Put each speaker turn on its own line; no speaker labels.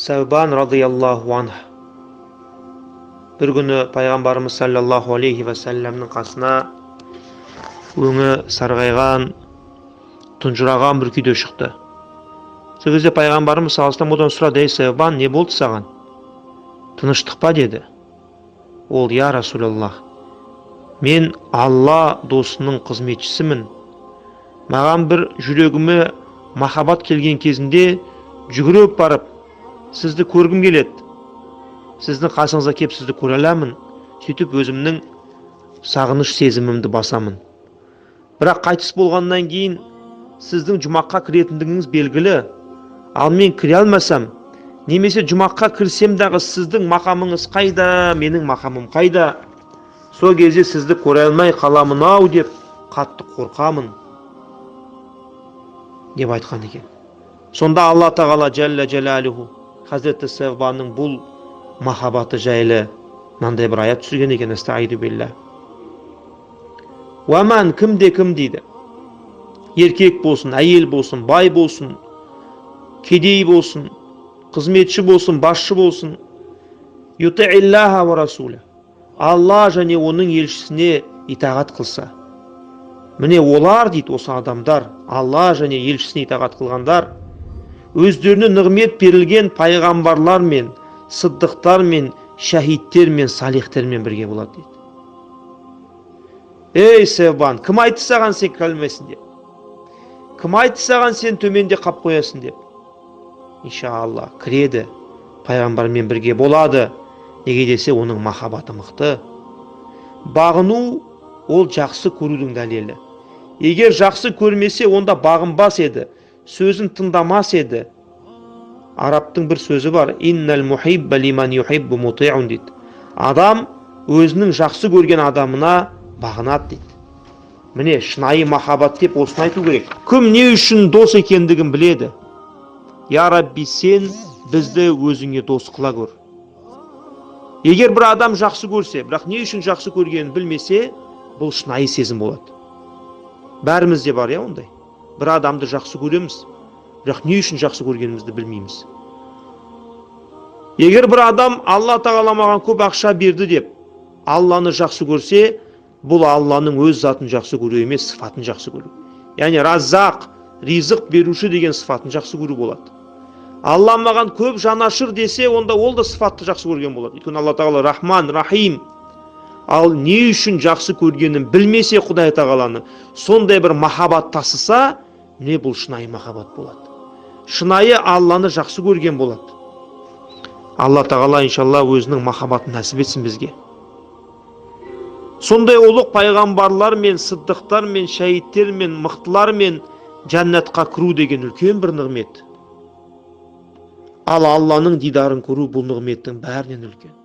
Сәубан радияллаху анх бір күні пайғамбарымыз саллаллаху алейхи ва сәлләмнің қасына өңі сарғайған, тұнжыраған бір күйде шықты. Сол кезде пайғамбарымыз саллаллаху алейхи ва сәлләм одан сұрады: "Ей Сәубан, не болды саған? Тыныштық па?" деді. Ол: "Я Расулаллах, мен Алла досының қызметшісімін. Маған бір жүрегіме махаббат келген кезінде жүгіріп барып, сізді көргім келеді. Сіздің қасыңызға кеп сізді көре аламын. Сөйтіп өзімнің сағыныш сезімімді басамын. Бірақ қайтыс болғаннан кейін сіздің жұмаққа кіретіндігіңіз белгілі. Ал мен кіре алмасам, немесе жұмаққа кірсем дағы сіздің мақамыңыз қайда, менің мақамым қайда? Сол кезде сізді көре алмай қаламын ау деп қатты қорқамын" деп айтқан екен. Сонда Алла Тағала Джалла Джалалуху Хазіреті Сәубанның бұл махаббаты жайлы мынандай бір аят түсірген екен. Астағиду билла. Уаман, кімде кім дейді. Еркек болсын, әйел болсын, бай болсын, кедей болсын, қызметші болсын, басшы болсын. Юти'иллаха ва расуля. Алла және оның елшісіне итағат қылса. Міне олар дейді, осы адамдар, Алла және елшісіне итағат қылғандар, өздеріне нығмет берілген пайғамбарлар мен, сыддықтар мен, шәһидтер мен, салихтермен бірге болады дейді. Ей Сәубан, кім айтты саған сен кіре алмайсың деп? Кім айтты саған сен төменде қап қоясың деп? Иншалла кіреді, пайғамбармен бірге болады. Неге десе, оның махаббаты мықты. Бағыну ол жақсы көрудің дәлелі. Егер жақсы көрмесе, онда бағынбас еді, сөзін тыңдамас еді. Арабтың бір сөзі бар: "Иннал мухибба лиман юхиббу мути'ун" дейді. Адам өзінің жақсы көрген адамына бағынады дейді. Міне шынайы махаббат деп осыны айту керек. Кім не үшін дос екендігін біледі. Я Рабби, сен бізді өзіңе дос қыла көр. Егер бір адам жақсы көрсе, бірақ не үшін жақсы көргенін білмесе, бұл шынайы сезім болады. Бәрімізде бар я ондай. Бір адамды жақсы көреміз, бірақ не үшін жақсы көргенімізді білмейміз. Егер бір адам Алла Тағала маған көп ақша берді деп Алланы жақсы көрсе, бұл Алланың өз затын жақсы көру емес, сыфатын жақсы көру. Яғни раззақ, ризық беруші деген сыфатын жақсы көру болады. Алла маған көп жанашыр десе, онда ол да сыфатты жақсы көрген болады. Өйткені Алла Тағала Рахман, Рахим. Ал не үшін жақсы көргенін білмесе Құдай Тағаланы, сондай бір махаббат тасыса, не бұл шынайы махаббат болады. Шынайы Алланы жақсы көрген болады. Алла Тағала иншалла өзінің махаббатын нәсіп етсін бізге. Сондай ұлық пайғамбарлар мен, сыддықтар мен, шәһидтер мен, мықтылар мен жәннатқа кіру деген үлкен бір нығмет. Ал Алланың дидарын көру бұл нығметтің бәрінен үлкен.